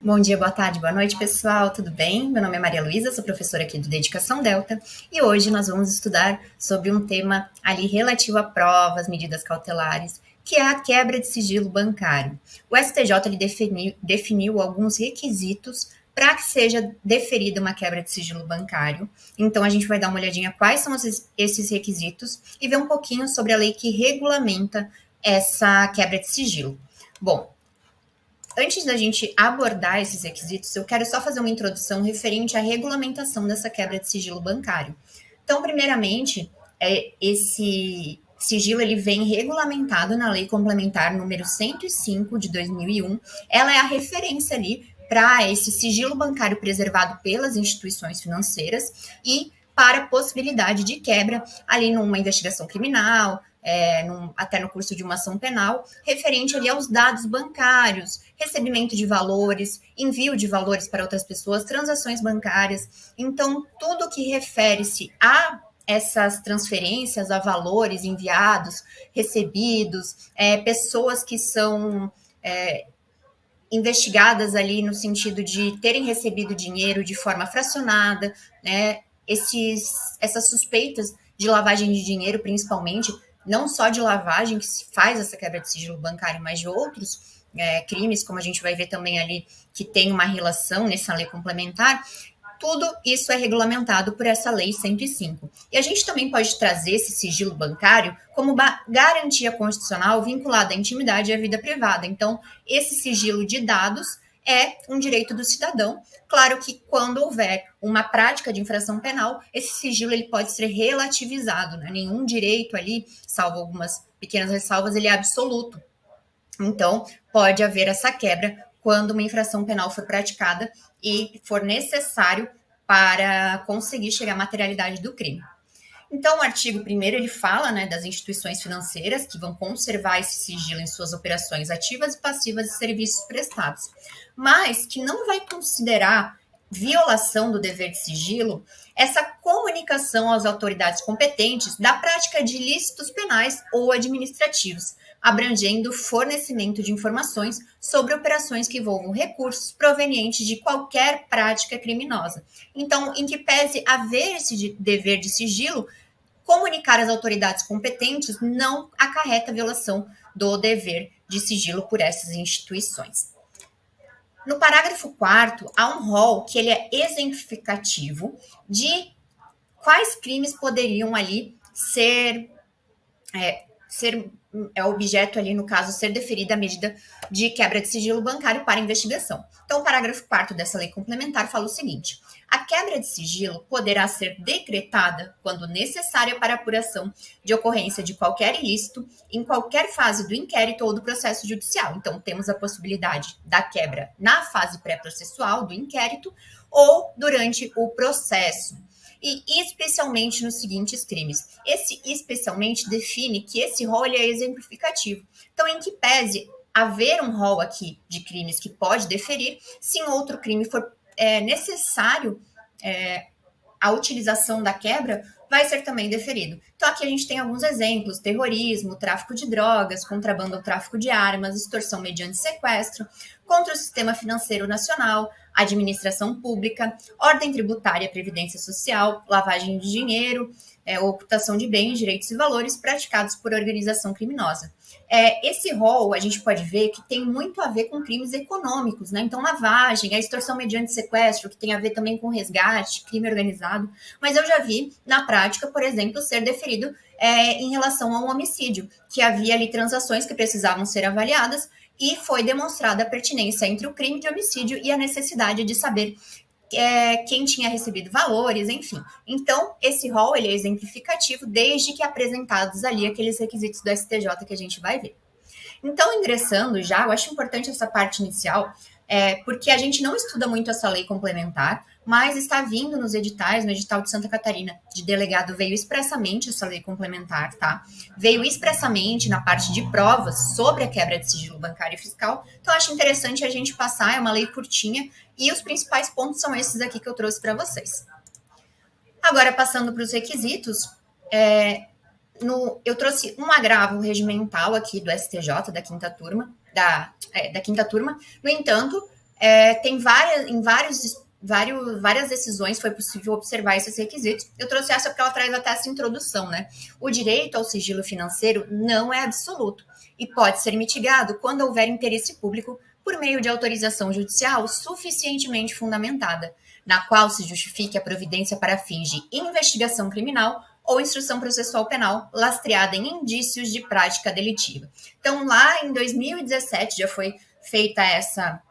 Bom dia, boa tarde, boa noite, pessoal. Tudo bem? Meu nome é Maria Luísa, sou professora aqui do Dedicação Delta e hoje nós vamos estudar sobre um tema ali relativo a provas, medidas cautelares, que é a quebra de sigilo bancário. O STJ ele definiu alguns requisitos para que seja deferida uma quebra de sigilo bancário. Então, a gente vai dar uma olhadinha quais são esses requisitos e ver um pouquinho sobre a lei que regulamenta essa quebra de sigilo. Bom, antes da gente abordar esses requisitos, eu quero só fazer uma introdução referente à regulamentação dessa quebra de sigilo bancário. Então, primeiramente, esse sigilo ele vem regulamentado na Lei Complementar número 105 de 2001. Ela é a referência ali para esse sigilo bancário preservado pelas instituições financeiras e para a possibilidade de quebra ali numa investigação criminal, até no curso de uma ação penal, referente ali aos dados bancários, recebimento de valores, envio de valores para outras pessoas, transações bancárias. Então, tudo que refere-se a essas transferências, a valores enviados, recebidos, pessoas que são investigadas ali no sentido de terem recebido dinheiro de forma fracionada, né? Essas suspeitas de lavagem de dinheiro, principalmente, não só de lavagem que se faz essa quebra de sigilo bancário, mas de outros crimes, como a gente vai ver também ali, que tem uma relação nessa lei complementar. Tudo isso é regulamentado por essa lei 105. E a gente também pode trazer esse sigilo bancário como uma garantia constitucional vinculada à intimidade e à vida privada. Então, esse sigilo de dados é um direito do cidadão. Claro que quando houver uma prática de infração penal, esse sigilo ele pode ser relativizado, né? Nenhum direito ali, salvo algumas pequenas ressalvas, ele é absoluto. Então, pode haver essa quebra quando uma infração penal for praticada e for necessário para conseguir chegar à materialidade do crime. Então, o artigo 1º, ele fala, né, das instituições financeiras que vão conservar esse sigilo em suas operações ativas e passivas e serviços prestados, mas que não vai considerar violação do dever de sigilo essa comunicação às autoridades competentes da prática de ilícitos penais ou administrativos, abrangendo fornecimento de informações sobre operações que envolvam recursos provenientes de qualquer prática criminosa. Então, em que pese haver esse dever de sigilo, comunicar às autoridades competentes não acarreta violação do dever de sigilo por essas instituições. No parágrafo 4º, há um rol que ele é exemplificativo de quais crimes poderiam ali ser objeto ali, no caso, ser deferida a medida de quebra de sigilo bancário para investigação. Então, o parágrafo 4º dessa lei complementar fala o seguinte: a quebra de sigilo poderá ser decretada quando necessária para a apuração de ocorrência de qualquer ilícito em qualquer fase do inquérito ou do processo judicial. Então, temos a possibilidade da quebra na fase pré-processual do inquérito ou durante o processo. E especialmente nos seguintes crimes. Esse especialmente define que esse rol é exemplificativo. Então, em que pese haver um rol aqui de crimes que pode deferir, se em outro crime for necessário a utilização da quebra, vai ser também deferido. Então, aqui a gente tem alguns exemplos: terrorismo, tráfico de drogas, contrabando ou tráfico de armas, extorsão mediante sequestro, contra o sistema financeiro nacional, administração pública, ordem tributária, previdência social, lavagem de dinheiro, ocultação de bens, direitos e valores praticados por organização criminosa. Esse rol, a gente pode ver que tem muito a ver com crimes econômicos, né? Então, lavagem, a extorsão mediante sequestro, que tem a ver também com resgate, crime organizado. Mas eu já vi, na prática, por exemplo, ser deferido em relação a um homicídio, que havia ali transações que precisavam ser avaliadas e foi demonstrada a pertinência entre o crime de homicídio e a necessidade de saber quem tinha recebido valores, enfim. Então, esse rol ele é exemplificativo desde que apresentados ali aqueles requisitos do STJ que a gente vai ver. Então, ingressando já, eu acho importante essa parte inicial, porque a gente não estuda muito essa lei complementar, mas está vindo nos editais, no edital de Santa Catarina, de delegado, veio expressamente essa lei complementar, tá? Veio expressamente na parte de provas sobre a quebra de sigilo bancário e fiscal. Então, acho interessante a gente passar, é uma lei curtinha, e os principais pontos são esses aqui que eu trouxe para vocês. Agora, passando para os requisitos, eu trouxe um agravo regimental aqui do STJ, da quinta turma. No entanto, Várias decisões foi possível observar esses requisitos. Eu trouxe essa porque ela traz até essa introdução, né? O direito ao sigilo financeiro não é absoluto e pode ser mitigado quando houver interesse público por meio de autorização judicial suficientemente fundamentada, na qual se justifique a providência para fins de investigação criminal ou instrução processual penal lastreada em indícios de prática delitiva. Então, lá em 2017 já foi feita essa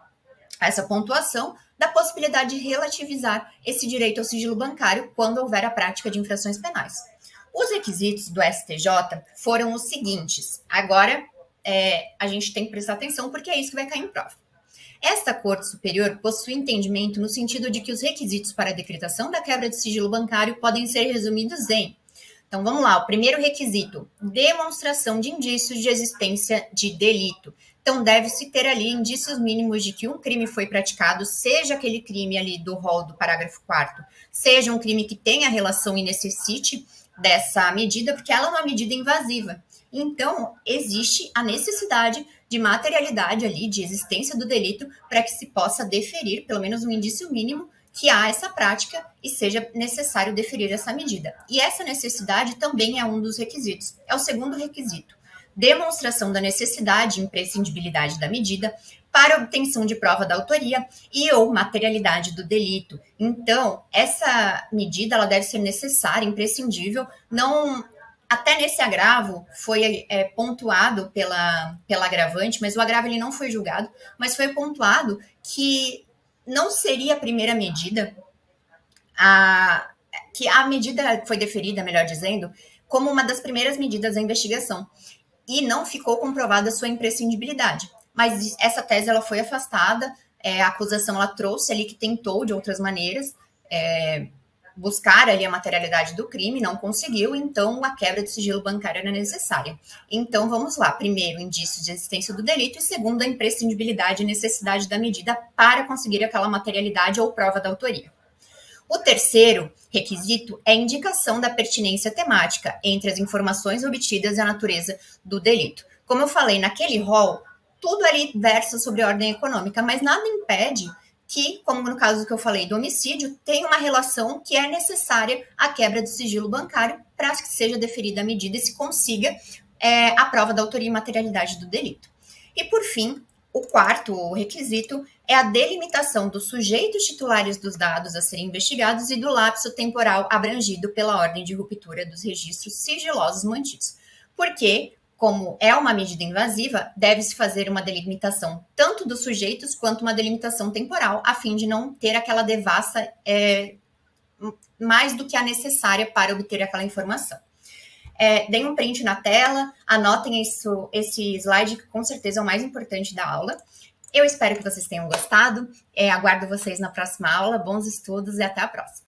pontuação da possibilidade de relativizar esse direito ao sigilo bancário quando houver a prática de infrações penais. Os requisitos do STJ foram os seguintes. Agora, a gente tem que prestar atenção porque é isso que vai cair em prova. Esta Corte Superior possui entendimento no sentido de que os requisitos para a decretação da quebra de sigilo bancário podem ser resumidos em... Então, vamos lá. O primeiro requisito, demonstração de indícios de existência de delito. Então, deve-se ter ali indícios mínimos de que um crime foi praticado, seja aquele crime ali do rol do parágrafo 4º, seja um crime que tenha relação e necessite dessa medida, porque ela é uma medida invasiva. Então, existe a necessidade de materialidade ali, de existência do delito, para que se possa deferir, pelo menos um indício mínimo, que há essa prática e seja necessário deferir essa medida. E essa necessidade também é um dos requisitos. É o segundo requisito. Demonstração da necessidade e imprescindibilidade da medida para obtenção de prova da autoria e ou materialidade do delito. Então, essa medida ela deve ser necessária, imprescindível, não... Até nesse agravo foi pontuado pela agravante, mas o agravo ele não foi julgado, mas foi pontuado que não seria a primeira medida, que a medida foi deferida, melhor dizendo, como uma das primeiras medidas da investigação, e não ficou comprovada a sua imprescindibilidade. Mas essa tese ela foi afastada, a acusação ela trouxe ali que tentou, de outras maneiras, buscar ali a materialidade do crime, não conseguiu, então a quebra de sigilo bancário era necessária. Então, vamos lá. Primeiro, indício de existência do delito e segundo, a imprescindibilidade e necessidade da medida para conseguir aquela materialidade ou prova da autoria. O terceiro requisito é a indicação da pertinência temática entre as informações obtidas e a natureza do delito. Como eu falei, naquele rol, tudo ali versa sobre ordem econômica, mas nada impede que, como no caso que eu falei do homicídio, tem uma relação que é necessária à quebra do sigilo bancário para que seja deferida a medida e se consiga a prova da autoria e materialidade do delito. E, por fim, o quarto requisito é a delimitação dos sujeitos titulares dos dados a serem investigados e do lapso temporal abrangido pela ordem de ruptura dos registros sigilosos mantidos. Porque, como é uma medida invasiva, deve-se fazer uma delimitação tanto dos sujeitos quanto uma delimitação temporal, a fim de não ter aquela devassa mais do que a necessária para obter aquela informação. Deem um print na tela, anotem esse slide, que com certeza é o mais importante da aula. Eu espero que vocês tenham gostado, aguardo vocês na próxima aula, bons estudos e até a próxima.